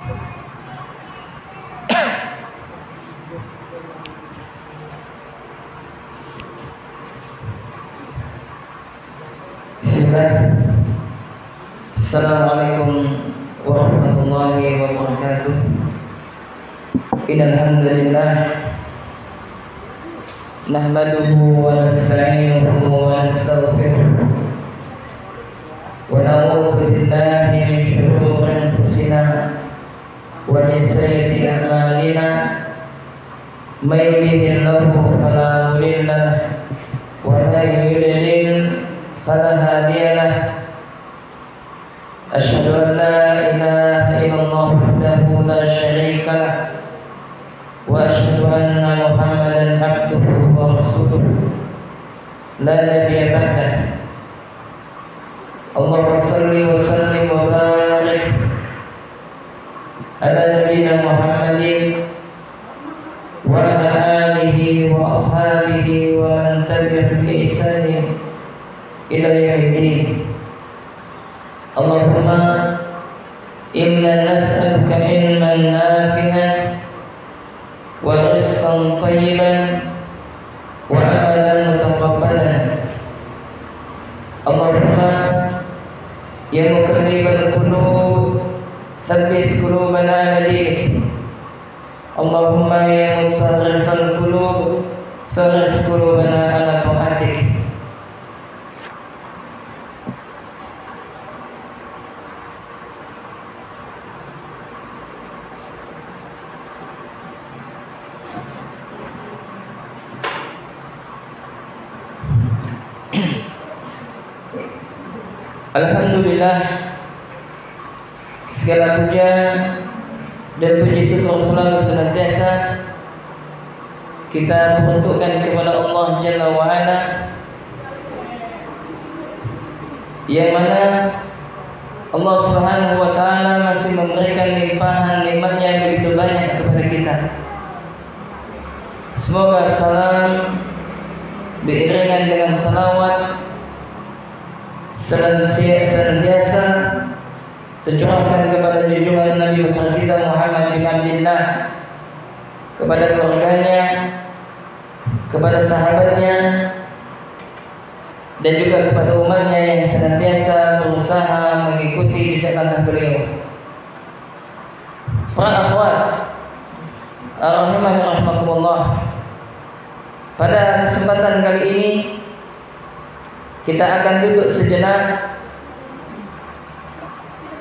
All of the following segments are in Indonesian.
Bismillah. Assalamualaikum warahmatullahi wabarakatuh. Innal hamdalillah nahmaduhu wa nasta'inuhu wa nastaghfiruh wa na'udzu billahi min shururi anfusina wa min sayyiati a'malina. May yahdihillahu fala mudilla lahu wa may yudlil fala hadiya lahu. Asyhadu an la ilaha illallah wahdahu la syarika lahu wa asyhadu anna Muhammadan abduhu wa rasuluh la nabiyya ba'dahu. Allahumma shalli wa sallim wa barik ala nabiyyina Muhammadin wa ala alihi wa ashabihi wa man tabi'ahum bi ihsanin ila yaumil. Allahumma inna nas'aluka ilman nafi'an wa rizqan thayyiban wa amalan mutaqabbalan. Allahumma ya muqallibal qulub tsabbit qulubana ala dinik. Allahumma ya musarrifal qulub sarrif qulubana ala ta'atik. Alhamdulillah, segala puja dan puji syukur selalu senantiasa kita peruntukkan kepada Allah Jalla wa Ala, yang mana Allah Subhanahu wa Ta'ala masih memberikan limpahan nikmatnya yang begitu banyak kepada kita. Semoga salam beriringan dengan salawat senantiasa tercurahkan kepada junjungan Nabi besar kita Muhammad bin Abdillah, kepada keluarganya, kepada sahabatnya, dan juga kepada umatnya yang senantiasa berusaha mengikuti jejak langkah beliau. Para akhwat rahimani rahimakumullah, pada kesempatan kali ini kita akan duduk sejenak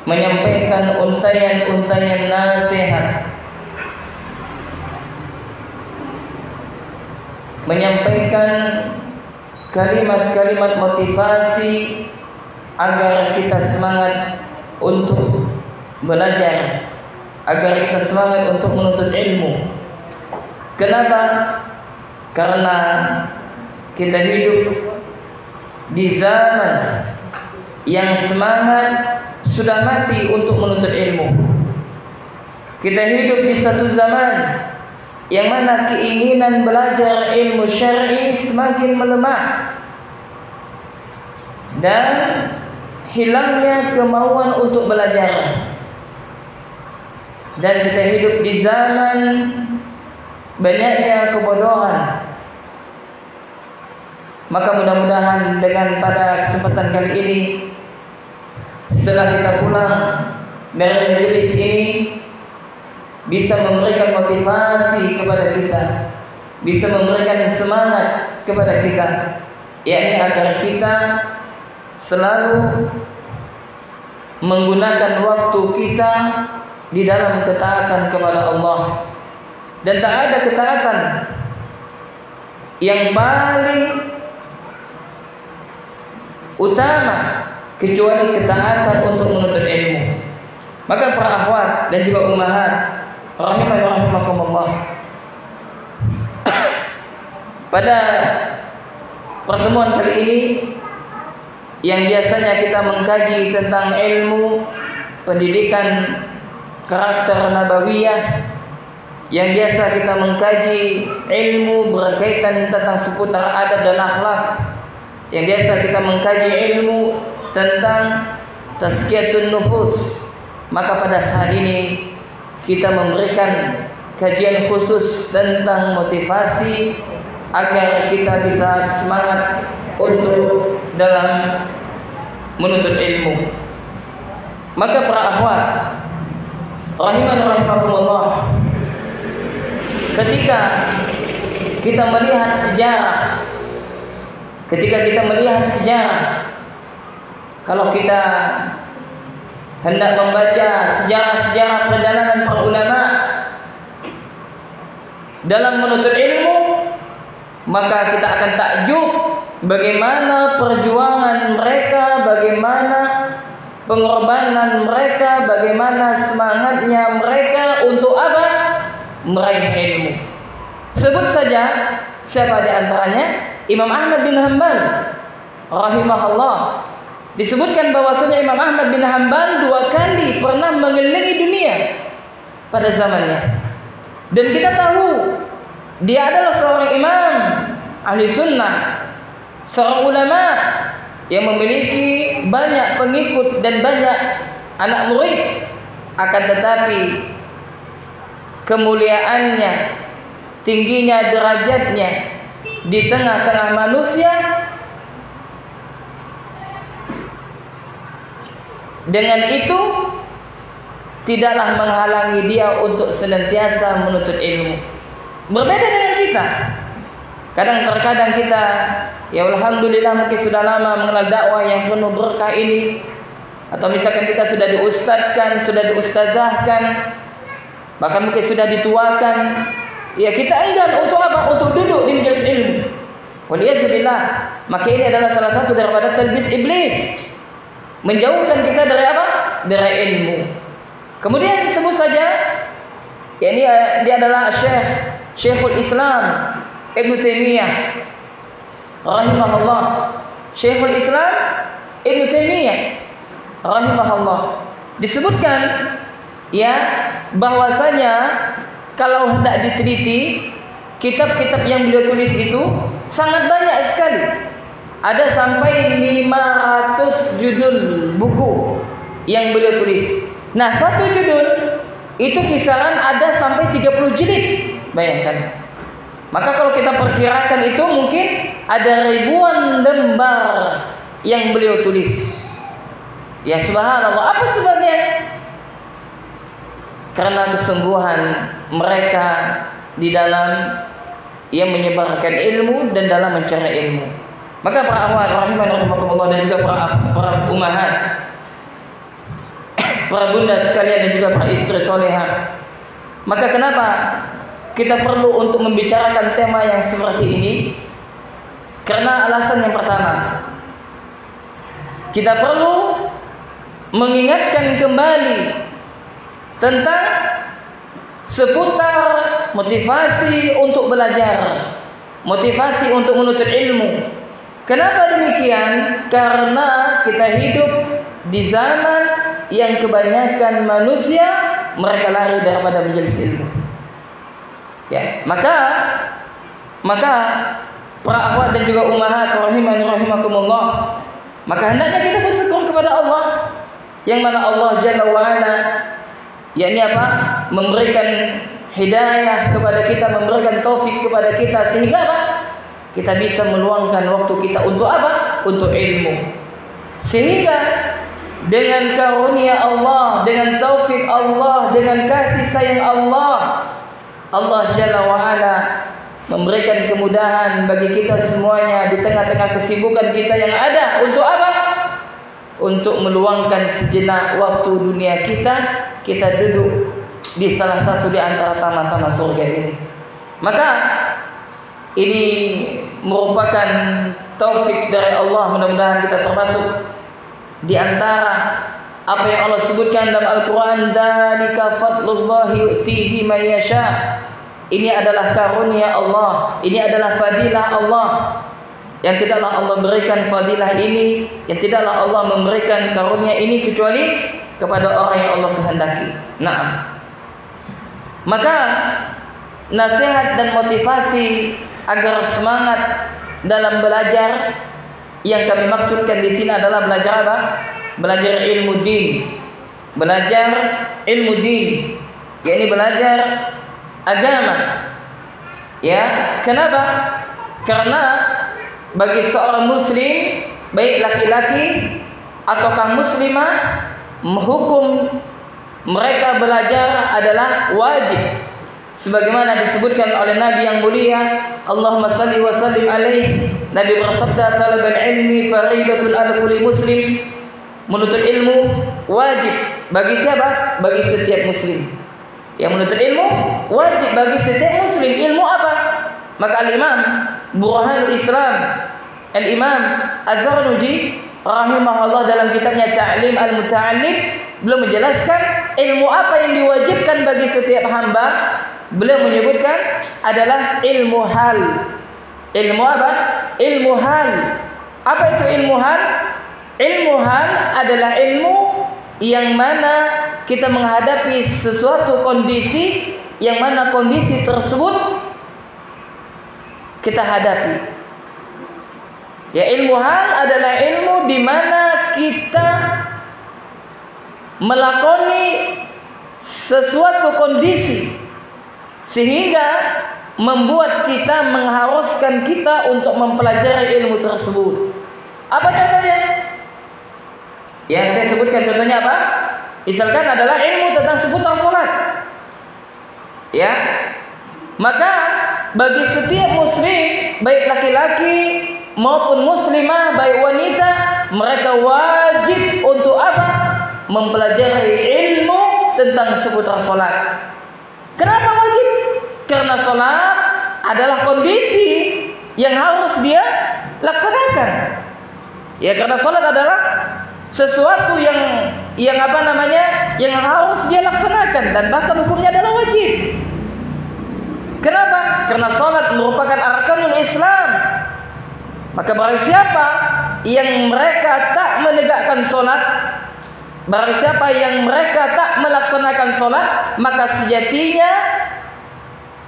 menyampaikan untayan-untayan nasihat, menyampaikan kalimat-kalimat motivasi agar kita semangat untuk belajar, agar kita semangat untuk menuntut ilmu. Kenapa? Karena kita hidup di zaman yang semangat sudah mati untuk menuntut ilmu. Kita hidup di satu zaman yang mana keinginan belajar ilmu syar'i semakin melemah dan hilangnya kemauan untuk belajar. Dan kita hidup di zaman banyaknya kebodohan. Maka mudah-mudahan dengan pada kesempatan kali ini, setelah kita pulang dari majelis ini, bisa memberikan motivasi kepada kita, bisa memberikan semangat kepada kita, yakni agar kita selalu menggunakan waktu kita di dalam ketaatan kepada Allah. Dan tak ada ketaatan yang paling utama kecuali ketaatan untuk menuntut ilmu. Maka para akhwat dan juga ummahat rahimani rahimakumullah, pada pertemuan kali ini yang biasanya kita mengkaji tentang ilmu pendidikan karakter nabawiyah, yang biasa kita mengkaji ilmu berkaitan tentang seputar adab dan akhlak, yang biasa kita mengkaji ilmu tentang tazkiyatun nufus, maka pada saat ini kita memberikan kajian khusus tentang motivasi agar kita bisa semangat untuk dalam menuntut ilmu. Maka para akhwat rahimakumullah, ketika kita melihat sejarah, kalau kita hendak membaca sejarah-sejarah perjalanan para ulama dalam menuntut ilmu, maka kita akan takjub bagaimana perjuangan mereka, bagaimana pengorbanan mereka, bagaimana semangatnya mereka untuk apa? Meraih ilmu. Sebut saja siapa di antaranya? Imam Ahmad bin Hanbal rahimahullah. Disebutkan bahwasanya Imam Ahmad bin Hanbal 2 kali pernah mengelilingi dunia pada zamannya. Dan kita tahu dia adalah seorang imam ahli sunnah, seorang ulama yang memiliki banyak pengikut dan banyak anak murid. Akan tetapi kemuliaannya, tingginya derajatnya di tengah-tengah manusia, dengan itu tidaklah menghalangi dia untuk senantiasa menuntut ilmu. Berbeda dengan kita. Kadang-kadang kita, ya alhamdulillah mungkin sudah lama mengenal dakwah yang penuh berkah ini, atau misalkan kita sudah diustadzkan, sudah diustazahkan, bahkan mungkin sudah dituakan, ya kita enggan untuk apa? Untuk duduk di majelis ilmu. Waliyadzubillah. Maka ini adalah salah satu daripada talbis iblis, menjauhkan kita dari apa? Dari ilmu. Kemudian disebut saja, ya ini dia adalah Syekhul Islam Ibnu Taimiyah rahimahullah. Syekhul Islam Ibnu Taimiyah rahimahullah. Disebutkan ya bahwasanya kalau hendak diteliti, kitab-kitab yang beliau tulis itu sangat banyak sekali. Ada sampai 500 judul buku yang beliau tulis. Nah, satu judul itu kisaran ada sampai 30 jilid. Bayangkan. Maka kalau kita perkirakan itu mungkin ada ribuan lembar yang beliau tulis. Ya subhanallah. Apa sebabnya? Karena kesungguhan mereka di dalam yang menyebarkan ilmu dan dalam mencari ilmu. Maka para akhwat rahimakumullah dan juga para ummahat, para bunda sekalian dan juga para istri solehah, maka kenapa kita perlu untuk membicarakan tema yang seperti ini? Karena alasan yang pertama, kita perlu mengingatkan kembali tentang seputar motivasi untuk belajar, motivasi untuk menuntut ilmu. Kenapa demikian? Karena kita hidup di zaman yang kebanyakan manusia mereka lari daripada majelis ilmu. Ya, maka para akhwat dan juga ummahat rahimakumullah, maka hendaknya kita bersyukur kepada Allah yang mana Allah Jalla wa Ala, yakni apa? Memberikan hidayah kepada kita, memberikan taufik kepada kita sehingga apa? Kita bisa meluangkan waktu kita untuk apa? Untuk ilmu. Sehingga dengan karunia Allah, dengan taufik Allah, dengan kasih sayang Allah, Allah Jalla wa Ala memberikan kemudahan bagi kita semuanya di tengah-tengah kesibukan kita yang ada untuk apa? Untuk meluangkan sejenak waktu dunia kita duduk di salah satu di antara taman-taman surga ini. Maka ini merupakan taufik dari Allah. Mudah-mudahan kita termasuk di antara apa yang Allah sebutkan dalam Al-Quran, dzalika fadlullahi yu'tihi man yasha. Ini adalah karunia Allah, ini adalah fadilah Allah, yang tidaklah Allah berikan fadilah ini, yang tidaklah Allah memberikan karunia ini kecuali kepada orang yang Allah kehendaki. Naam. Maka nasihat dan motivasi agar semangat dalam belajar, yang kami maksudkan di sini adalah belajar apa? Belajar ilmu din. Belajar ilmu din. yakni belajar agama. Ya, kenapa? Karena bagi seorang muslim, baik laki-laki ataukah muslimah, hukum mereka belajar adalah wajib. Sebagaimana disebutkan oleh Nabi yang mulia, Allahumma salli wa sallim alaihi. Nabi bersabda, talabul ilmi fariidatun ala kulli muslim. Menuntut ilmu wajib bagi siapa? Bagi setiap muslim. Yang menuntut ilmu wajib bagi setiap muslim. Ilmu apa? Maka Al-Imam Burhanul Islam, Al-Imam Az-Zarnuji rahimahullah dalam kitabnya Ta'lim Al-Muta'allim belum menjelaskan ilmu apa yang diwajibkan bagi setiap hamba. Beliau menyebutkan adalah ilmu hal. Ilmu apa? Ilmu hal. Apa itu ilmu hal? Ilmu hal adalah ilmu yang mana kita menghadapi sesuatu kondisi yang mana kondisi tersebut kita hadapi. Ya, ilmu hal adalah ilmu di mana kita melakoni sesuatu kondisi sehingga membuat kita, mengharuskan kita untuk mempelajari ilmu tersebut. Apa contohnya? Ya, saya sebutkan contohnya apa? Misalkan adalah ilmu tentang seputar sholat. Ya, maka bagi setiap muslim, baik laki-laki maupun muslimah, baik wanita, mereka wajib untuk apa? Mempelajari ilmu tentang seputar sholat. Kenapa wajib? Karena sholat adalah kondisi yang harus dia laksanakan. Ya, karena sholat adalah sesuatu yang apa namanya, yang harus dia laksanakan dan bahkan hukumnya adalah wajib. Kenapa? Karena sholat merupakan arkanul Islam. Maka barang siapa yang mereka tak menegakkan sholat, barang siapa yang mereka tak melaksanakan sholat, maka sejatinya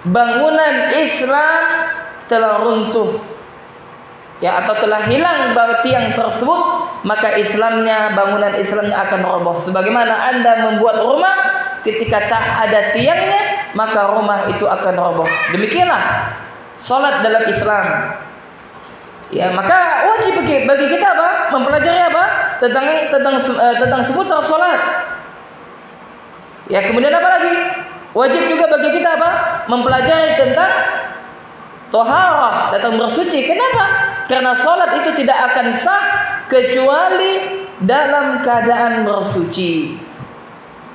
bangunan Islam telah runtuh, ya, atau telah hilang tiang tersebut, maka Islamnya, bangunan Islamnya akan roboh. Sebagaimana Anda membuat rumah, ketika tak ada tiangnya, maka rumah itu akan roboh. Demikianlah sholat dalam Islam. Ya, maka wajib bagi kita apa? Mempelajari apa? Tentang seputar sholat. Ya, kemudian apa lagi? Wajib juga bagi kita apa? Mempelajari tentang toharah, tentang bersuci. Kenapa? Karena sholat itu tidak akan sah kecuali dalam keadaan bersuci.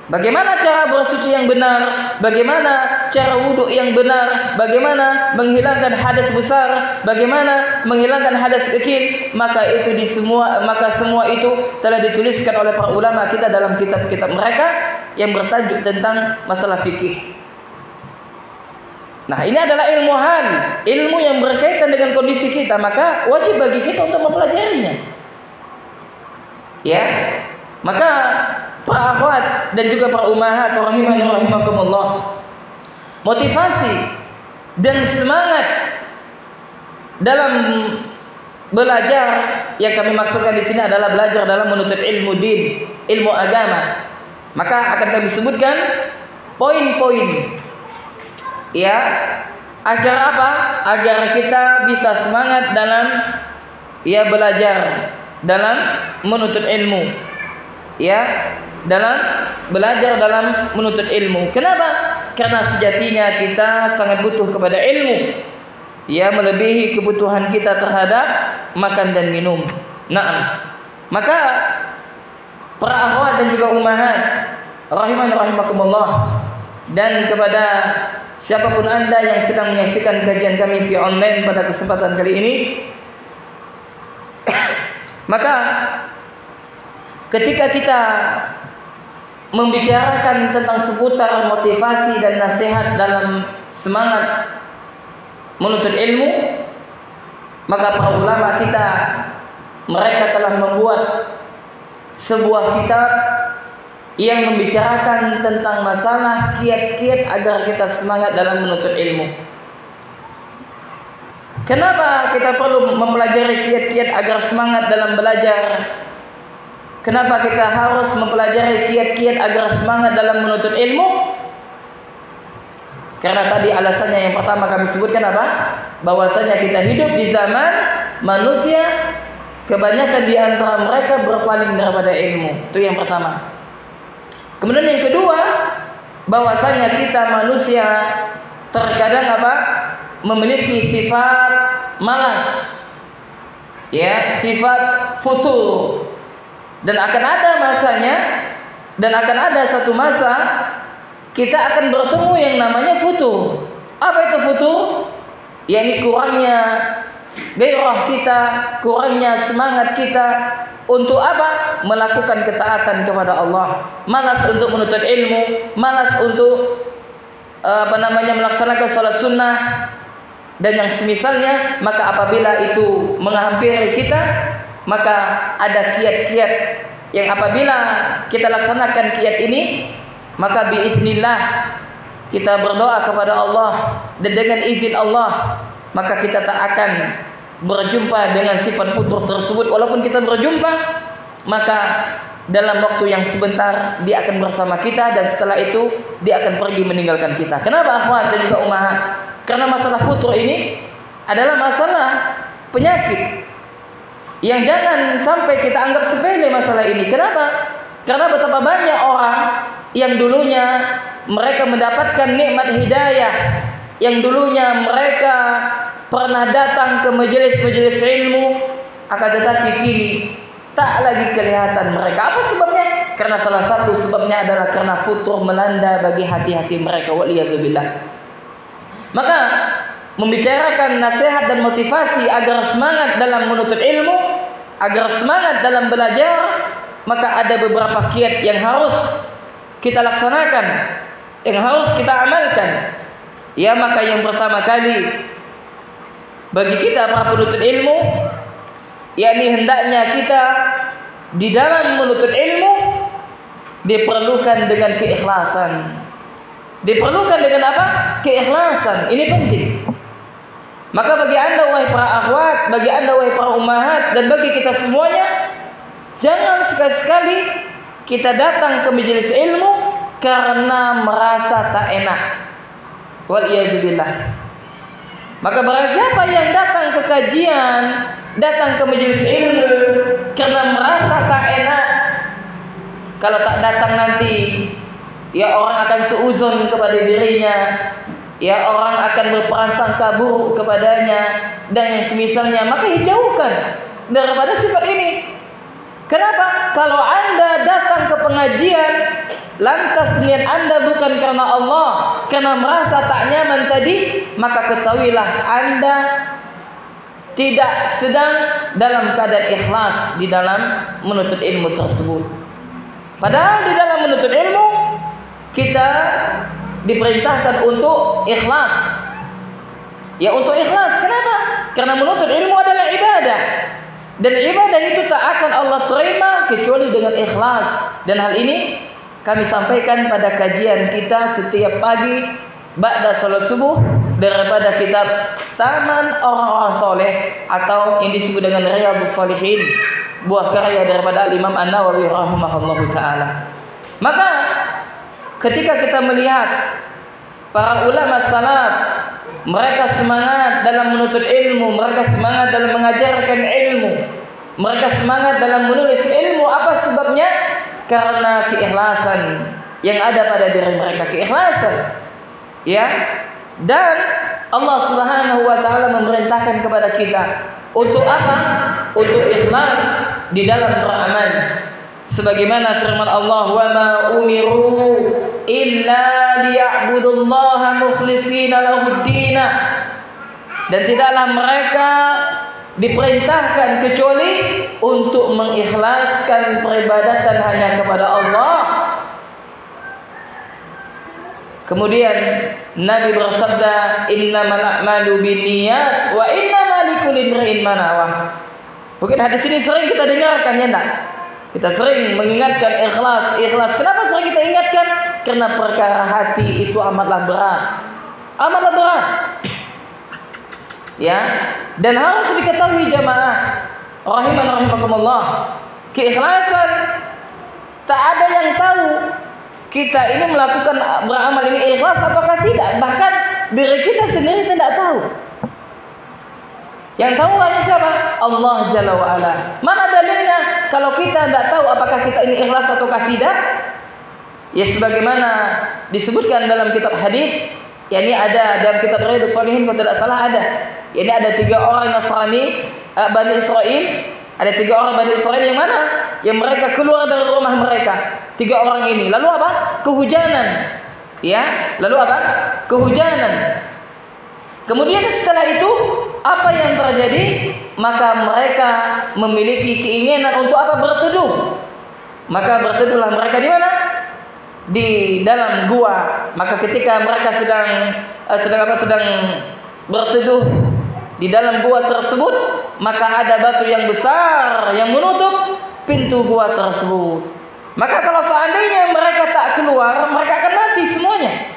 Bagaimana cara bersuci yang benar? Bagaimana cara wudhu yang benar? Bagaimana menghilangkan hadas besar? Bagaimana menghilangkan hadas kecil? Maka semua itu telah dituliskan oleh para ulama kita dalam kitab-kitab mereka yang bertajuk tentang masalah fikih. Nah, ini adalah ilmu hal, ilmu yang berkaitan dengan kondisi kita, maka wajib bagi kita untuk mempelajarinya. Ya, maka para akhwat dan juga para ummahat rahimani rahimakumullah, motivasi dan semangat dalam belajar yang kami maksudkan di sini adalah belajar dalam menuntut ilmu din, ilmu agama. Maka akan kami sebutkan poin-poin, ya, agar apa? Agar kita bisa semangat dalam belajar, dalam menuntut ilmu, ya, dalam belajar, dalam menuntut ilmu. Kenapa? Karena sejatinya kita sangat butuh kepada ilmu, ya, melebihi kebutuhan kita terhadap makan dan minum. Nah, maka para akhwat dan juga ummahat rahimani rahimakumullah, dan kepada siapapun Anda yang sedang menyaksikan kajian kami via online pada kesempatan kali ini, maka ketika kita membicarakan tentang seputar motivasi dan nasihat dalam semangat menuntut ilmu, maka para ulama kita, mereka telah membuat sebuah kitab yang membicarakan tentang masalah kiat-kiat agar kita semangat dalam menuntut ilmu. Kenapa kita perlu mempelajari kiat-kiat agar semangat dalam belajar? Kenapa kita harus mempelajari kiat-kiat agar semangat dalam menuntut ilmu? Karena tadi alasannya yang pertama kami sebutkan apa? Bahwasanya kita hidup di zaman manusia kebanyakan di antara mereka berpaling daripada ilmu. Itu yang pertama. Kemudian yang kedua, bahwasanya kita manusia terkadang apa? Memiliki sifat malas. Ya, sifat futur. Dan akan ada masanya, dan akan ada satu masa kita akan bertemu yang namanya futur. Apa itu futur? Yakni kurangnya gairah kita, kurangnya semangat kita untuk apa? Melakukan ketaatan kepada Allah. Malas untuk menuntut ilmu, malas untuk melaksanakan salat sunnah dan yang semisalnya. Maka apabila itu menghampiri kita, maka ada kiat-kiat yang apabila kita laksanakan kiat ini, maka biiznillah kita berdoa kepada Allah dan dengan izin Allah, maka kita tak akan berjumpa dengan sifat futur tersebut. Walaupun kita berjumpa, maka dalam waktu yang sebentar dia akan bersama kita, dan setelah itu dia akan pergi meninggalkan kita. Kenapa akhwat dan juga ummahat? Karena masalah futur ini adalah masalah penyakit yang jangan sampai kita anggap sepele masalah ini. Kenapa? Karena betapa banyak orang yang dulunya mereka mendapatkan nikmat hidayah, yang dulunya mereka pernah datang ke majelis-majelis ilmu, akan tetapi kini tak lagi kelihatan mereka. Apa sebabnya? Karena salah satu sebabnya adalah karena futur melanda bagi hati-hati mereka. Waliyazubillah. Maka membicarakan nasihat dan motivasi agar semangat dalam menuntut ilmu, agar semangat dalam belajar, maka ada beberapa kiat yang harus kita laksanakan, yang harus kita amalkan. Ya, maka yang pertama kali bagi kita para penuntut ilmu, yakni hendaknya kita di dalam menuntut ilmu diperlukan dengan keikhlasan. Diperlukan dengan apa? Keikhlasan. Ini penting. Maka bagi anda wahai para akhwat, bagi anda wahai para ummahat, dan bagi kita semuanya, jangan sekali-sekali kita datang ke majelis ilmu karena merasa tak enak. Waliyazubillah. Maka barang siapa yang datang ke kajian, datang ke majelis ilmu karena merasa tak enak, kalau tak datang nanti, ya orang akan seuzon kepada dirinya, ya orang akan berprasangka buruk kepadanya, dan yang semisalnya, maka hijaukan daripada sifat ini. Kenapa? Kalau anda datang ke pengajian lantas niat anda bukan karena Allah, karena merasa tak nyaman tadi, maka ketahuilah anda tidak sedang dalam keadaan ikhlas di dalam menuntut ilmu tersebut. Padahal di dalam menuntut ilmu kita diperintahkan untuk ikhlas. Ya, untuk ikhlas. Kenapa? Karena menuntut ilmu adalah ibadah. Dan ibadah itu tak akan Allah terima kecuali dengan ikhlas. Dan hal ini kami sampaikan pada kajian kita setiap pagi ba'da salat subuh daripada kitab Taman Orang-orang Soleh atau yang disebut dengan Riyadhus Shalihin, buah karya daripada Imam An-Nawawi rahimahullahu taala. Maka ketika kita melihat para ulama salaf, mereka semangat dalam menuntut ilmu, mereka semangat dalam mengajarkan ilmu, mereka semangat dalam menulis ilmu. Apa sebabnya? Karena keikhlasan yang ada pada diri mereka, keikhlasan. Ya. Dan Allah Subhanahu wa taala memerintahkan kepada kita untuk apa? Untuk ikhlas di dalam beramal. Sebagaimana firman Allah, "Wa ma umiru illa liya'budullaha mukhlishina lahud-din." Dan tidaklah mereka diperintahkan kecuali untuk mengikhlaskan peribadatan hanya kepada Allah. Kemudian Nabi bersabda, "Innamal a'malu binniyat wa innamal likulli imrin ma nawa." Mungkin hadis ini sering kita dengarkan, ya enggak? Kita sering mengingatkan ikhlas. Kenapa sering kita ingatkan? Karena perkara hati itu amatlah berat. Amatlah berat. Ya, dan harus diketahui jamaah rahimakumullah, keikhlasan tak ada yang tahu kita ini melakukan beramal ini ikhlas apakah tidak. Bahkan diri kita sendiri tidak tahu. Yang tahu hanya siapa? Allah Jalla wa'ala. Mana dalilnya? Kalau kita tidak tahu apakah kita ini ikhlas ataukah tidak, ya sebagaimana disebutkan dalam kitab hadis, yakni ada dalam kitab Riyadhus Shalihin kalau tidak salah ada. Yakni ada 3 orang Nasrani Bani Israel, ada 3 orang Bani Israel yang mana? Yang mereka keluar dari rumah mereka. 3 orang ini. Lalu apa? Kehujanan. Ya, lalu apa? Kehujanan. Kemudian setelah itu apa yang terjadi? Maka mereka memiliki keinginan untuk apa? Berteduh. Maka berteduhlah mereka di mana? Di dalam gua. Maka ketika mereka sedang berteduh di dalam gua tersebut, maka ada batu yang besar yang menutup pintu gua tersebut. Maka kalau seandainya mereka tak keluar, mereka akan mati semuanya.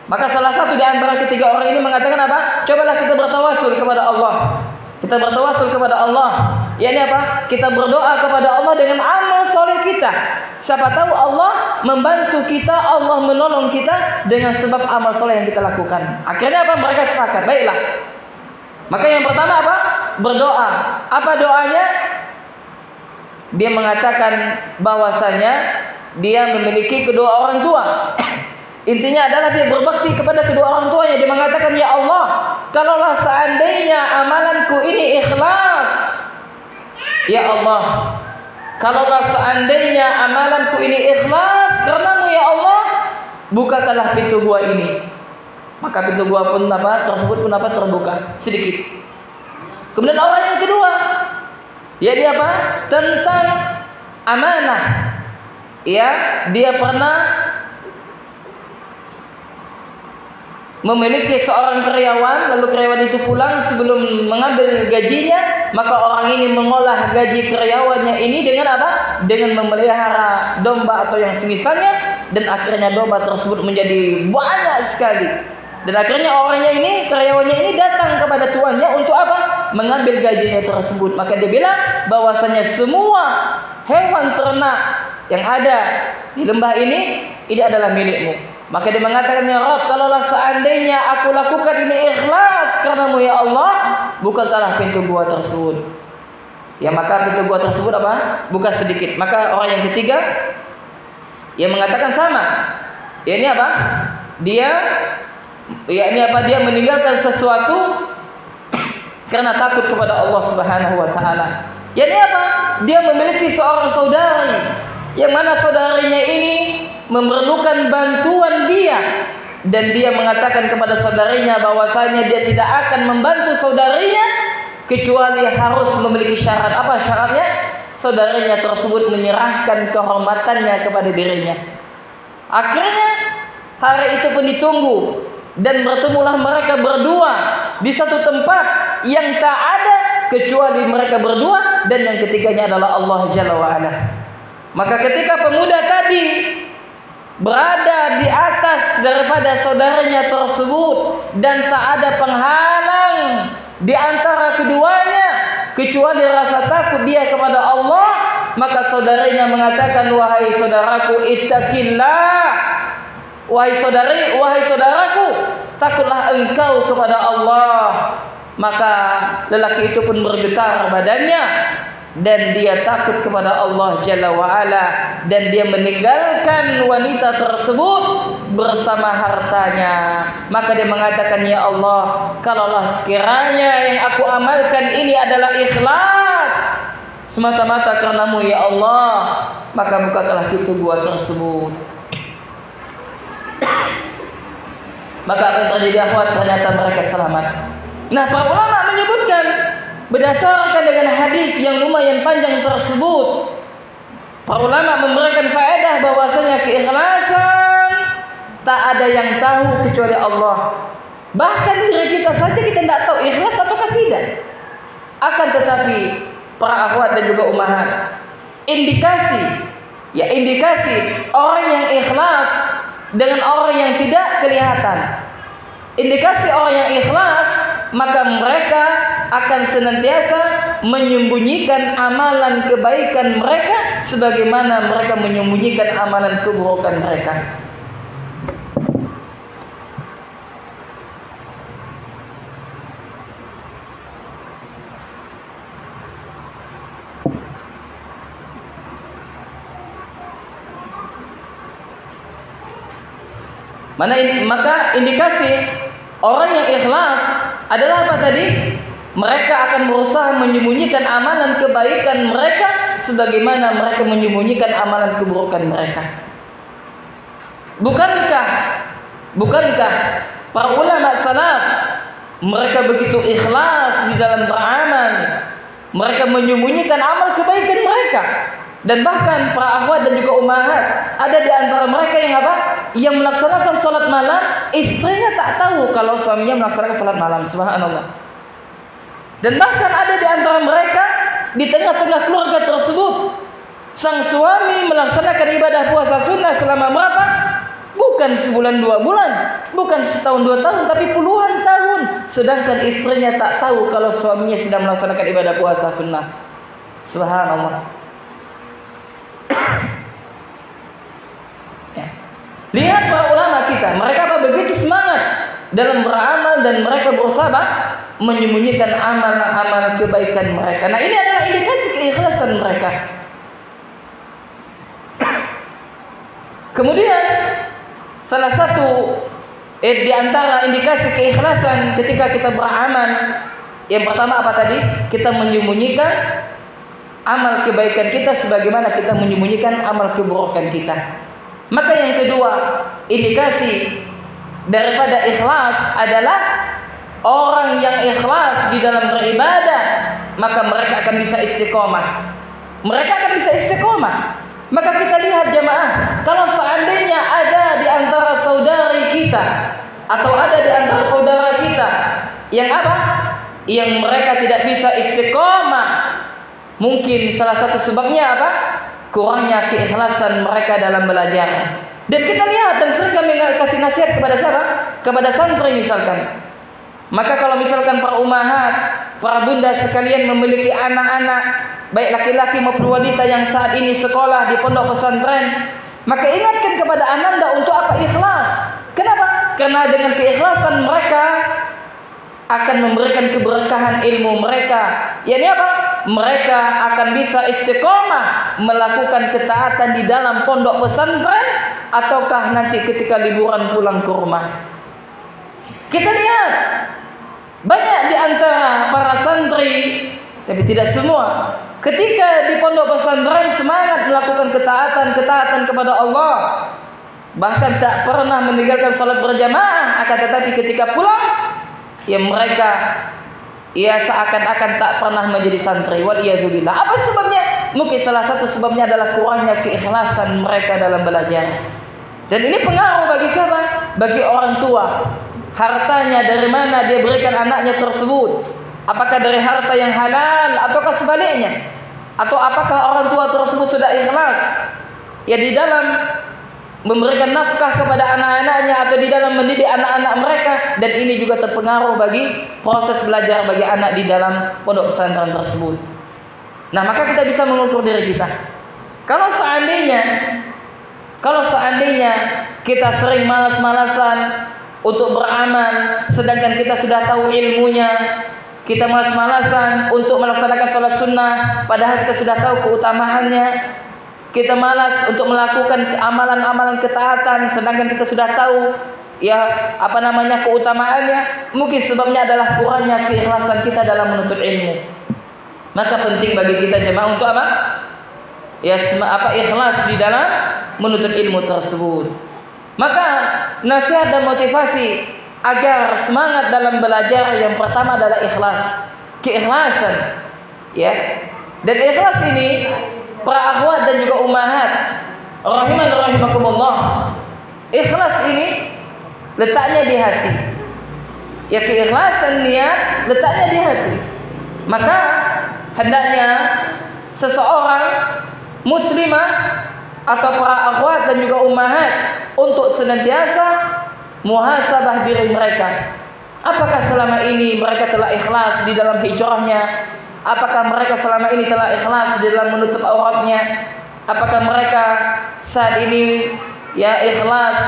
Maka salah satu di antara ketiga orang ini mengatakan apa? Cobalah kita bertawasul kepada Allah. Kita bertawasul kepada Allah. Yakni apa? Kita berdoa kepada Allah dengan amal soleh kita. Siapa tahu Allah membantu kita, Allah menolong kita dengan sebab amal soleh yang kita lakukan. Akhirnya apa? Mereka sepakat. Baiklah. Maka yang pertama apa? Berdoa. Apa doanya? Dia mengatakan bahwasanya dia memiliki kedua orang tua. Intinya adalah dia berbakti kepada kedua orang tuanya. Dia mengatakan, ya Allah, kalaulah seandainya amalanku ini ikhlas, ya Allah, kalaulah seandainya amalanku ini ikhlas karenamu ya Allah, bukakanlah pintu gua ini. Maka pintu gua pun tersebut pun terbuka sedikit. Kemudian orang yang kedua, yakni apa? Tentang amanah. Ya, dia pernah memiliki seorang karyawan, lalu karyawan itu pulang sebelum mengambil gajinya, maka orang ini mengolah gaji karyawannya ini dengan apa? Dengan memelihara domba atau yang semisalnya, dan akhirnya domba tersebut menjadi banyak sekali. Dan akhirnya orangnya ini, karyawannya ini datang kepada tuannya untuk apa? Mengambil gajinya tersebut. Maka dia bilang bahwasanya semua hewan ternak yang ada di lembah ini adalah milikmu. Maka dia mengatakan, ya Rabb, kalaulah seandainya aku lakukan ini ikhlas karenamu ya Allah, bukakanlah pintu gua tersebut. Ya, maka pintu gua tersebut apa? Buka sedikit. Maka orang yang ketiga yang mengatakan sama. Ya, ini apa? Dia meninggalkan sesuatu karena takut kepada Allah Subhanahu wa taala. Ya, ini apa? Dia memiliki seorang saudari yang mana saudarinya ini memerlukan bantuan dia, dan dia mengatakan kepada saudarinya bahwasanya dia tidak akan membantu saudarinya kecuali harus memiliki syarat. Apa syaratnya? Saudarinya tersebut menyerahkan kehormatannya kepada dirinya. Akhirnya hari itu pun ditunggu, dan bertemulah mereka berdua di satu tempat yang tak ada kecuali mereka berdua, dan yang ketiganya adalah Allah Jalla wa'ala. Maka ketika pemuda tadi berada di atas daripada saudaranya tersebut dan tak ada penghalang di antara keduanya kecuali rasa takut dia kepada Allah, maka saudaranya mengatakan, wahai saudaraku, ittaqillah. Wahai saudaraku, takutlah engkau kepada Allah. Maka lelaki itu pun bergetar badannya dan dia takut kepada Allah Jalla wa'ala, dan dia meninggalkan wanita tersebut bersama hartanya. Maka dia mengatakan, ya Allah, kalaulah sekiranya yang aku amalkan ini adalah ikhlas semata-mata karenamu ya Allah, maka bukakanlah pintu gua tersebut. Maka apa yang terjadi akhwat? Ternyata mereka selamat. Nah, para ulama menyebutkan berdasarkan dengan hadis yang lumayan panjang tersebut, para ulama memberikan faedah bahwasanya keikhlasan tak ada yang tahu kecuali Allah. Bahkan diri kita saja kita tidak tahu ikhlas ataukah tidak. Akan tetapi para akhwat dan juga ummahat, indikasi orang yang ikhlas dengan orang yang tidak kelihatan. Indikasi orang yang ikhlas, maka mereka akan senantiasa menyembunyikan amalan kebaikan mereka sebagaimana mereka menyembunyikan amalan keburukan mereka. Maka indikasi orang yang ikhlas adalah apa tadi? Mereka akan berusaha menyembunyikan amalan kebaikan mereka sebagaimana mereka menyembunyikan amalan keburukan mereka. Bukankah para ulama salaf mereka begitu ikhlas di dalam beramal, mereka menyembunyikan amal kebaikan mereka, dan bahkan para akhwat dan juga ummahat ada di antara mereka yang apa? Yang melaksanakan salat malam, istrinya tak tahu kalau suaminya melaksanakan salat malam. Subhanallah. Dan bahkan ada di antara mereka di tengah-tengah keluarga tersebut sang suami melaksanakan ibadah puasa sunnah selama berapa? Bukan sebulan 2 bulan, bukan setahun 2 tahun, tapi puluhan tahun. Sedangkan istrinya tak tahu kalau suaminya sedang melaksanakan ibadah puasa sunnah. Subhanallah. Ya. Lihat para ulama kita, mereka apa begitu semangat dalam beramal dan mereka berusaha menyembunyikan amal-amal kebaikan mereka. Nah, ini adalah indikasi keikhlasan mereka. Kemudian salah satu di antara indikasi keikhlasan ketika kita beramal, yang pertama apa tadi? Kita menyembunyikan amal kebaikan kita sebagaimana kita menyembunyikan amal keburukan kita. Maka yang kedua, indikasi daripada ikhlas adalah orang yang ikhlas di dalam beribadah, maka mereka akan bisa istiqomah. Mereka akan bisa istiqomah. Maka kita lihat jamaah, kalau seandainya ada di antara saudari kita atau ada di antara saudara kita yang apa? Yang mereka tidak bisa istiqomah, mungkin salah satu sebabnya apa? Kurangnya keikhlasan mereka dalam belajar. Dan kita lihat dan sering kami kasih nasihat kepada siapa? Kepada santri misalkan. Maka kalau misalkan para ummahat, para bunda sekalian memiliki anak-anak, baik laki-laki maupun wanita yang saat ini sekolah di pondok pesantren, maka ingatkan kepada ananda untuk apa? Ikhlas. Kenapa? Karena dengan keikhlasan mereka akan memberikan keberkahan ilmu mereka. Yakni apa? Mereka akan bisa istiqomah melakukan ketaatan di dalam pondok pesantren ataukah nanti ketika liburan pulang ke rumah. Kita lihat banyak di antara para santri, tapi tidak semua, ketika di pondok pesantren semangat melakukan ketaatan kepada Allah, bahkan tak pernah meninggalkan salat berjamaah, akan tetapi ketika pulang, ya mereka seakan-akan tak pernah menjadi santri. Waliyadzubillah. Apa sebabnya? Mungkin salah satu sebabnya adalah kurangnya keikhlasan mereka dalam belajar. Dan ini pengaruh bagi siapa? Bagi orang tua. Hartanya dari mana dia berikan anaknya tersebut? Apakah dari harta yang halal ataukah sebaliknya? Atau apakah orang tua tersebut sudah ikhlas ya di dalam memberikan nafkah kepada anak-anaknya atau di dalam mendidik anak-anak mereka? Dan ini juga terpengaruh bagi proses belajar bagi anak di dalam pondok pesantren tersebut. Nah, maka kita bisa mengukur diri kita. Kalau seandainya kita sering malas-malasan untuk beramal, sedangkan kita sudah tahu ilmunya, kita malas-malasan untuk melaksanakan sholat sunnah, padahal kita sudah tahu keutamaannya. Kita malas untuk melakukan amalan-amalan ketaatan, sedangkan kita sudah tahu keutamaannya. Mungkin sebabnya adalah kurangnya keikhlasan kita dalam menuntut ilmu. Maka penting bagi kita jemaah untuk apa? Ikhlas di dalam menuntut ilmu tersebut. Maka nasihat dan motivasi agar semangat dalam belajar yang pertama adalah ikhlas, keikhlasan, ya. Dan ikhlas ini para akhwat dan juga ummahat rahiman rahimakumullah, ikhlas ini letaknya di hati. Ya, keikhlasan niat letaknya di hati. Maka hendaknya seseorang muslimah atau para akhwat dan juga ummahat untuk senantiasa muhasabah diri mereka. Apakah selama ini mereka telah ikhlas di dalam hijrahnya? Apakah mereka selama ini telah ikhlas di dalam menutup auratnya? Apakah mereka saat ini ikhlas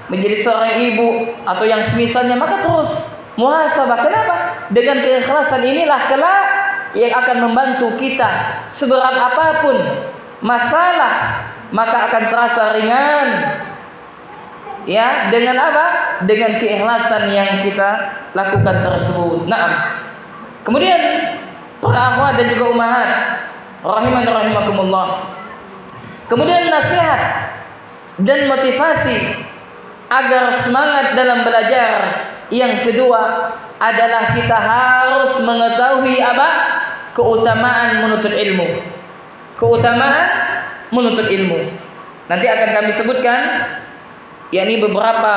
menjadi seorang ibu atau yang semisalnya? Maka terus muhasabah. Kenapa? Dengan keikhlasan inilah kelak yang akan membantu kita seberat apapun masalah, maka akan terasa ringan. Ya, dengan apa? Dengan keikhlasan yang kita lakukan tersebut. Naam. Kemudian para akhwat dan juga ummahat rahiman rahimakumullah. Kemudian nasihat dan motivasi agar semangat dalam belajar yang kedua adalah kita harus mengetahui apa? Keutamaan menuntut ilmu. Keutamaan menuntut ilmu. Nanti akan kami sebutkan yakni beberapa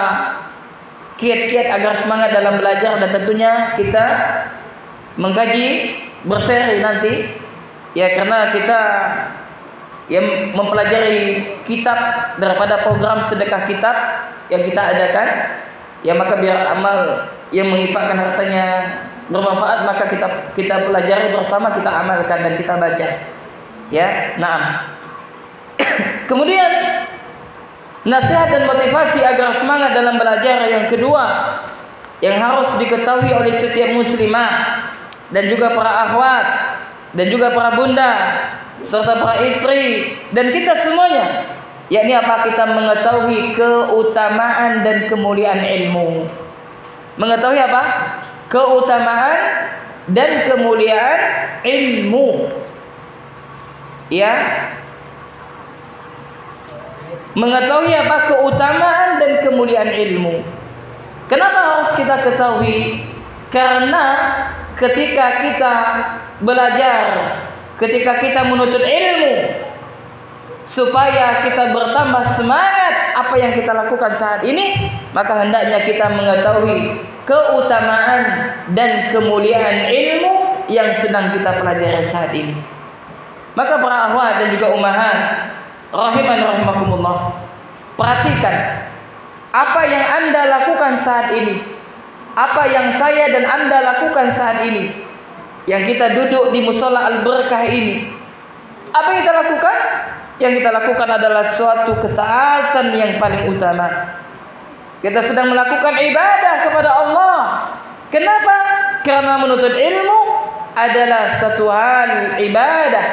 kiat-kiat agar semangat dalam belajar, dan tentunya kita mengkaji berseri nanti ya, karena kita yang mempelajari kitab daripada program sedekah kitab yang kita adakan ya, maka biar amal yang menginfakkan hartanya bermanfaat, maka kita pelajari bersama, kita amalkan dan kita baca ya. Naam. Kemudian nasihat dan motivasi agar semangat dalam belajar yang kedua yang harus diketahui oleh setiap muslimah dan juga para akhwat dan juga para bunda serta para istri dan kita semuanya, yakni apa? Kita mengetahui keutamaan dan kemuliaan ilmu. Mengetahui apa? Keutamaan dan kemuliaan ilmu. Ya. Mengetahui apa? Keutamaan dan kemuliaan ilmu. Kenapa harus kita ketahui? Karena ketika kita belajar, ketika kita menuntut ilmu, supaya kita bertambah semangat apa yang kita lakukan saat ini, maka hendaknya kita mengetahui keutamaan dan kemuliaan ilmu yang sedang kita pelajari saat ini. Maka para akhwat dan juga ummahat rahiman rahimakumullah, perhatikan apa yang Anda lakukan saat ini, apa yang saya dan Anda lakukan saat ini, yang kita duduk di musola Al-Barakah ini. Apa yang kita lakukan? Yang kita lakukan adalah suatu ketaatan yang paling utama. Kita sedang melakukan ibadah kepada Allah. Kenapa? Karena menuntut ilmu adalah suatu hal ibadah.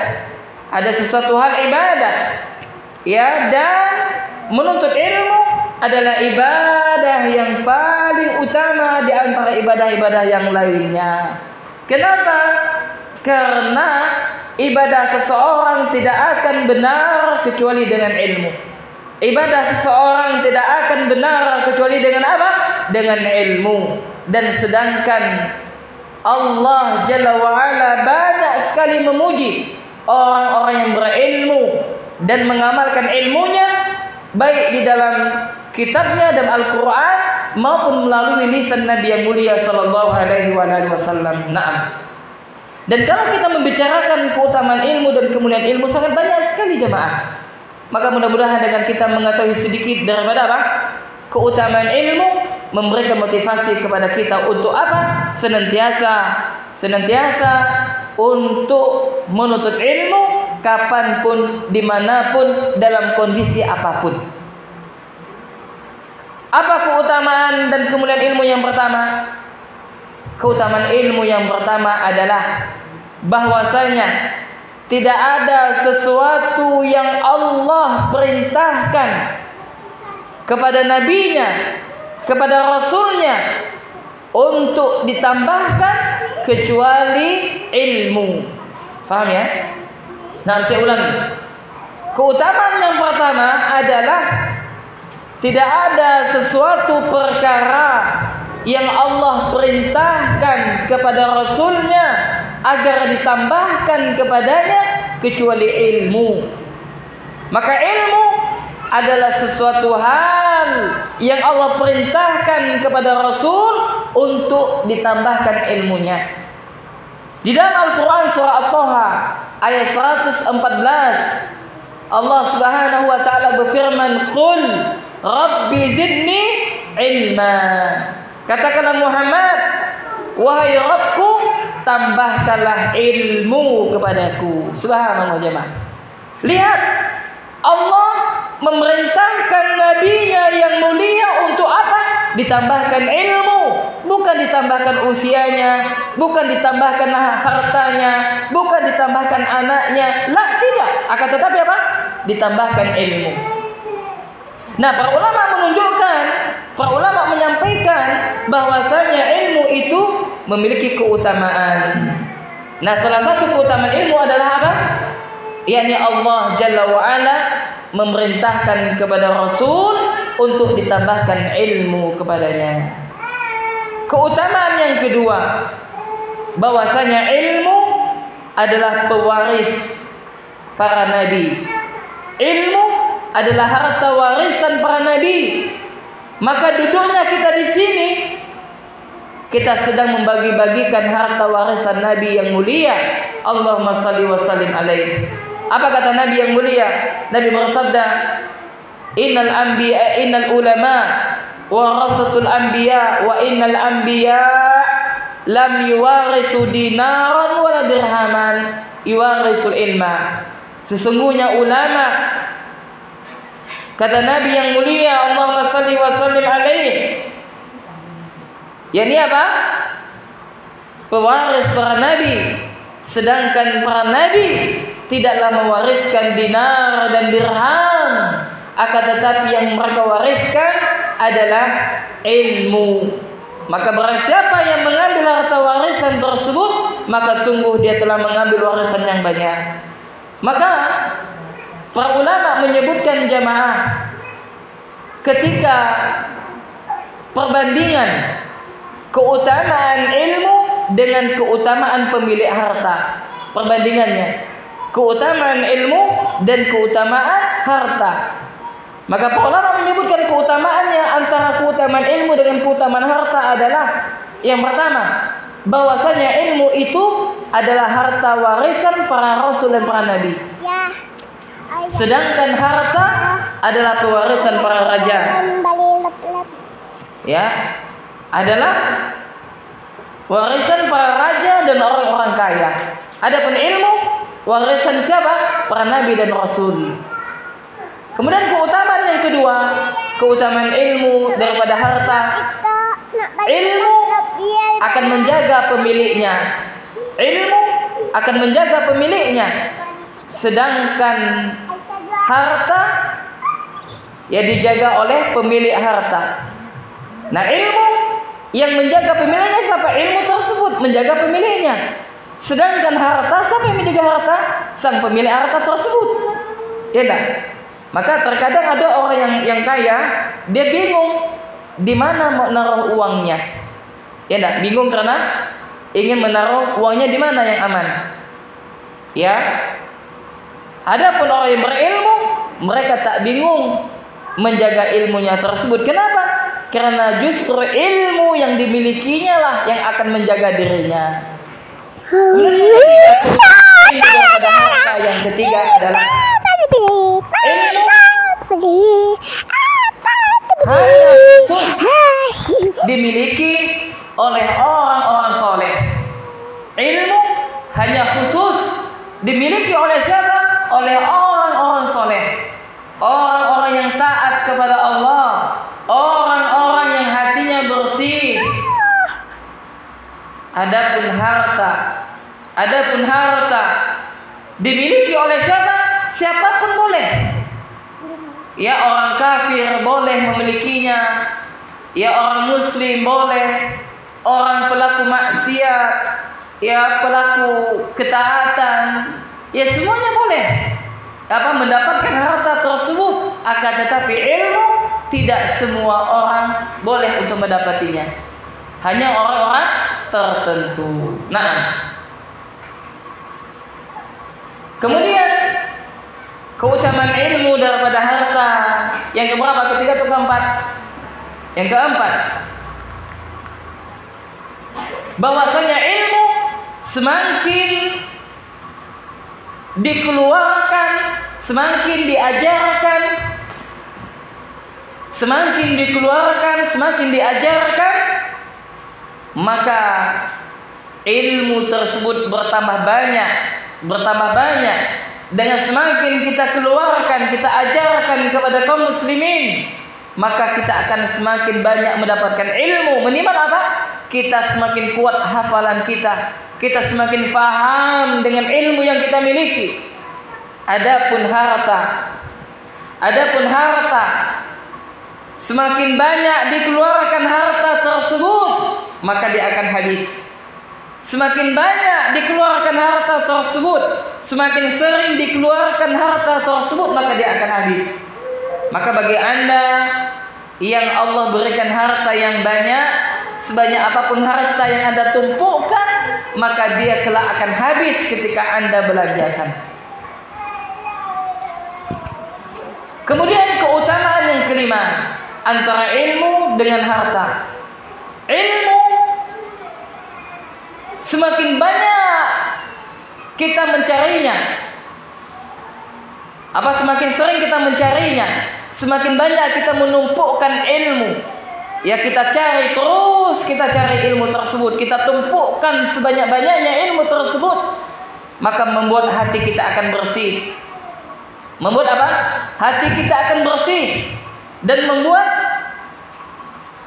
Ada sesuatu hal ibadah. Ya, dan menuntut ilmu adalah ibadah yang paling utama di antara ibadah-ibadah yang lainnya. Kenapa? Karena ibadah seseorang tidak akan benar kecuali dengan ilmu. Ibadah seseorang tidak akan benar kecuali dengan apa? Dengan ilmu. Dan sedangkan Allah Jalla wa'ala banyak sekali memuji orang-orang yang berilmu dan mengamalkan ilmunya, baik di dalam kitabnya dan Al-Quran maupun melalui lisan Nabi yang mulia sallallahu alaihi wasallam. Naam. Dan kalau kita membicarakan keutamaan ilmu dan kemuliaan ilmu sangat banyak sekali jemaah. Maka mudah-mudahan dengan kita mengetahui sedikit daripada apa? Keutamaan ilmu, memberikan motivasi kepada kita untuk apa? Senantiasa untuk menuntut ilmu kapanpun, dimanapun, dalam kondisi apapun. Apa keutamaan dan kemuliaan ilmu yang pertama? Keutamaan ilmu yang pertama adalah bahwasanya tidak ada sesuatu yang Allah perintahkan kepada nabinya, kepada rasulnya untuk ditambahkan kecuali ilmu. Paham ya? Nah, saya ulangi. Keutamaan yang pertama adalah tidak ada sesuatu perkara yang Allah perintahkan kepada rasulnya agar ditambahkan kepadanya kecuali ilmu. Maka ilmu adalah sesuatu hal yang Allah perintahkan kepada Rasul untuk ditambahkan ilmunya. Di dalam Al-Quran surah At-Taha ayat 114, Allah Subhanahu wa taala berfirman, "Qul Rabbi zidni ilma." Katakanlah Muhammad, wahai Rabbku, tambahkanlah ilmu kepadaku. Subhanallah jemaah. Lihat, Allah memerintahkan nabinya yang mulia untuk apa? Ditambahkan ilmu, bukan ditambahkan usianya, bukan ditambahkan hartanya, bukan ditambahkan anaknya. Lah, tidak. Akan tetapi apa? Ditambahkan ilmu. Nah, para ulama menunjukkan para ulama menyampaikan bahwasanya ilmu itu memiliki keutamaan. Nah, salah satu keutamaan ilmu adalah apa? Yakni Allah Jalla wa'ala memerintahkan kepada Rasul untuk ditambahkan ilmu kepadanya. Keutamaan yang kedua, bahwasanya ilmu adalah pewaris para nabi. Ilmu adalah harta warisan para nabi. Maka duduknya kita di sini, kita sedang membagi-bagikan harta warisan Nabi yang mulia. Allahumma salli wa sallim alaihi. Apa kata Nabi yang mulia? Nabi bersabda, innal ulama warasatul anbiya wa innal anbiya lam yuwarisu dinaran wala dirhaman yuwarisul ilma. Sesungguhnya ulama, kata Nabi yang mulia, Allahumma salli wa sallim alaihi, yakni apa? Pewaris para nabi. Sedangkan para nabi tidaklah mewariskan dinar dan dirham, akan tetapi yang mereka wariskan adalah ilmu. Maka barang siapa yang mengambil harta warisan tersebut, maka sungguh dia telah mengambil warisan yang banyak. Maka para ulama menyebutkan jamaah, ketika perbandingan keutamaan ilmu dengan keutamaan pemilik harta, perbandingannya keutamaan ilmu dan keutamaan harta, maka para ulama menyebutkan keutamaannya antara keutamaan ilmu dengan keutamaan harta adalah yang pertama, bahwasanya ilmu itu adalah harta warisan para rasul dan para nabi. Sedangkan harta adalah pewarisan para raja. Ya, adalah warisan para raja dan orang-orang kaya. Adapun ilmu, warisan siapa? Para nabi dan rasul. Kemudian keutamaan yang kedua, keutamaan ilmu daripada harta. Ilmu akan menjaga pemiliknya. Ilmu akan menjaga pemiliknya. Sedangkan harta ya dijaga oleh pemilik harta. Nah, ilmu yang menjaga pemiliknya siapa? Ilmu tersebut menjaga pemiliknya. Sedangkan harta, siapa yang menjaga harta? Sang pemilik harta tersebut. Ya enggak? Maka terkadang ada orang yang kaya, dia bingung di mana mau naruh uangnya. Ya enggak? Bingung karena ingin menaruh uangnya di mana yang aman. Ya. Adapun orang yang berilmu, mereka tak bingung menjaga ilmunya tersebut. Kenapa? Karena justru ilmu yang dimilikinya lah yang akan menjaga dirinya. Yang ketiga adalah ilmu hanya khusus dimiliki oleh orang-orang soleh. Ilmu hanya khusus dimiliki oleh siapa? Oleh orang-orang soleh, orang-orang yang taat kepada Allah, orang-orang yang hatinya bersih. Adapun harta dimiliki oleh siapa? Siapapun boleh. Ya, orang kafir boleh memilikinya. Ya, orang muslim boleh. Orang pelaku maksiat, ya pelaku ketaatan, ya semuanya boleh mendapatkan harta tersebut. Akan tetapi ilmu tidak semua orang boleh untuk mendapatinya. Hanya orang-orang tertentu. Nah, kemudian keutamaan ilmu daripada harta yang keberapa? Ketiga atau keempat? Yang keempat, bahwasanya ilmu semakin dikeluarkan, semakin diajarkan, semakin dikeluarkan, semakin diajarkan, maka ilmu tersebut bertambah banyak. Dengan semakin kita keluarkan, kita ajarkan kepada kaum muslimin, maka kita akan semakin banyak mendapatkan ilmu. Minimal apa? Kita semakin kuat hafalan kita semakin faham dengan ilmu yang kita miliki. Adapun harta semakin banyak dikeluarkan harta tersebut, maka dia akan habis. Semakin banyak dikeluarkan harta tersebut, semakin sering dikeluarkan harta tersebut, maka dia akan habis. Maka bagi Anda yang Allah berikan harta yang banyak, sebanyak apapun harta yang Anda tumpukan, maka dia kelak akan habis ketika Anda belanjakan. Kemudian keutamaan yang kelima antara ilmu dengan harta. Ilmu semakin banyak kita mencarinya, semakin sering kita mencarinya, semakin banyak kita menumpukkan ilmu. Ya, kita cari terus, kita cari ilmu tersebut, kita tumpukkan sebanyak-banyaknya ilmu tersebut, maka membuat hati kita akan bersih. Membuat apa? Hati kita akan bersih dan membuat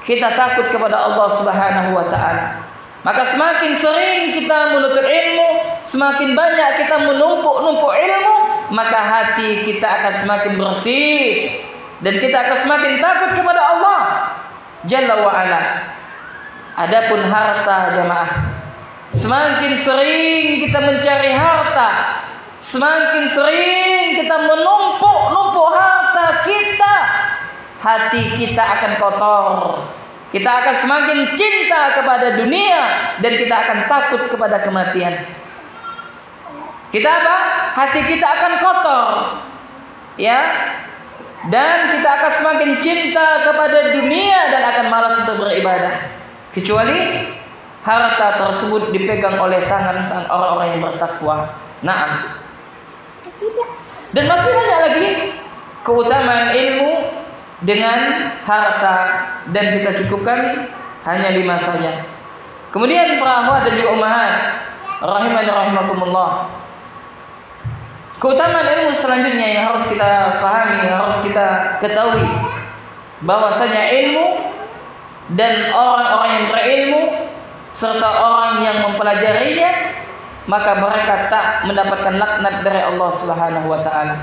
kita takut kepada Allah Subhanahu wa taala. Maka semakin sering kita menuntut ilmu, semakin banyak kita menumpuk ilmu, maka hati kita akan semakin bersih dan kita akan semakin takut kepada Allah Jalla wa ala. Adapun harta jamaah, semakin sering kita mencari harta, semakin sering kita menumpuk harta kita, hati kita akan kotor. Kita akan semakin cinta kepada dunia dan kita akan takut kepada kematian. Kita apa? Hati kita akan kotor. Ya. Dan kita akan semakin cinta kepada dunia dan akan malas untuk beribadah. Kecuali harta tersebut dipegang oleh tangan orang-orang yang bertakwa. Naam. Dan masih banyak lagi keutamaan ilmu dengan harta, dan kita cukupkan hanya 5 saja. Kemudian para akhwat dan juga ummahat rahimani rahimakumullah, keutamaan ilmu selanjutnya yang harus kita pahami, harus kita ketahui, bahwasanya ilmu dan orang-orang yang berilmu serta orang yang mempelajarinya, maka mereka tak mendapatkan laknat dari Allah Subhanahu wa taala.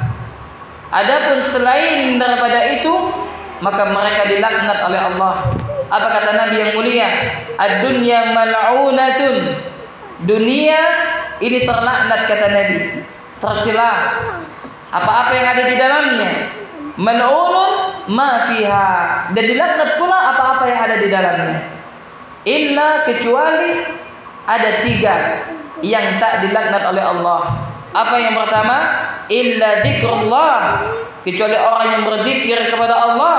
Adapun selain daripada itu, maka mereka dilaknat oleh Allah. Apa kata Nabi yang mulia? Ad-dunya mal'unatun. Dunia ini terlaknat, kata Nabi, tercela. Apa-apa yang ada di dalamnya. Mal'unun ma fiha. Dan dilaknat pula apa-apa yang ada di dalamnya. Illa, kecuali ada 3 yang tak dilaknat oleh Allah. Apa yang pertama? Illa dzikrullah, kecuali orang yang berzikir kepada Allah,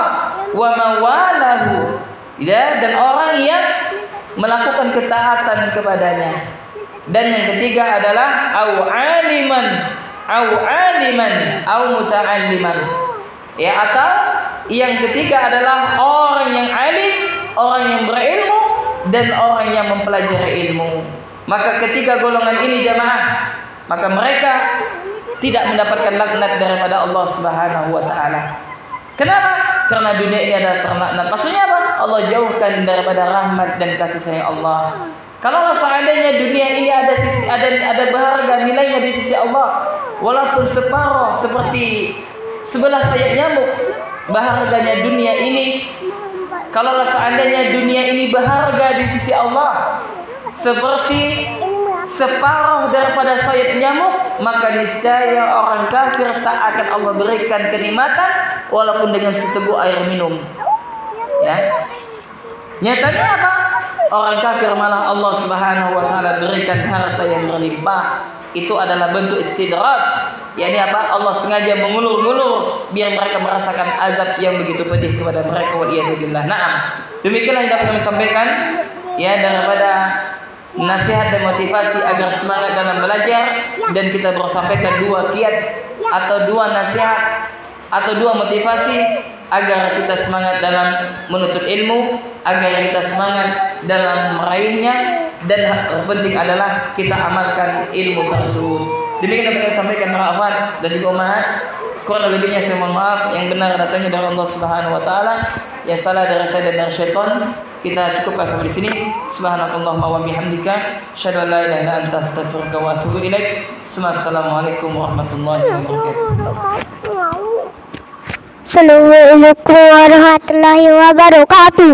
wa mawalahu, ya, dan orang yang melakukan ketaatan kepadanya. Dan yang ketiga adalah au aliman au muta'alliman, ya, atau yang ketiga adalah orang yang alim, orang yang berilmu, dan orang yang mempelajari ilmu. Maka ketiga golongan ini jamaah, maka mereka tidak mendapatkan laknat daripada Allah Subhanahu wa taala. Kenapa? Karena dunia ini adalah terlaknat. Maksudnya apa? Allah jauhkan daripada rahmat dan kasih sayang Allah. Kalau seandainya dunia ini ada berharga nilainya di sisi Allah, walaupun separuh seperti sebelah sayap nyamuk berharganya dunia ini. Kalau seandainya dunia ini berharga di sisi Allah seperti separuh daripada sayap nyamuk, maka niscaya orang kafir tak akan Allah berikan kenikmatan walaupun dengan seteguk air minum. Ya. Nyatanya apa? Orang kafir malah Allah Subhanahu wa taala berikan harta yang berlimpah. Itu adalah bentuk istidraj. yakni apa? Allah sengaja mengulur-ngulur biar mereka merasakan azab yang begitu pedih kepada mereka, waliyadzubillah. Naam. Demikianlah yang dapat kami sampaikan ya daripada nasihat dan motivasi agar semangat dalam belajar, dan kita bersampaikan dua kiat atau dua nasihat atau dua motivasi agar kita semangat dalam menuntut ilmu, agar kita semangat dalam meraihnya, dan hal terpenting adalah kita amalkan ilmu tersebut. Demikian yang saya sampaikan para akhwat dan juga ummahat. Kurang lebihnya saya mohon maaf. Yang benar datangnya dari Allah Subhanahu wa taala, yang salah dari saya dan dari syaitan. Kita cukupkan sampai di sini. Subhanakallahumma wa bihamdika, asyhadu an la ilaha illa anta, astaghfiruka wa atubu ilaik. Assalamualaikum warahmatullahi wabarakatuh. Assalamualaikum warahmatullahi wabarakatuh.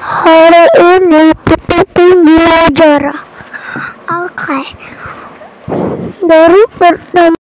Hari ini kita belajar. Oke. Dari pertama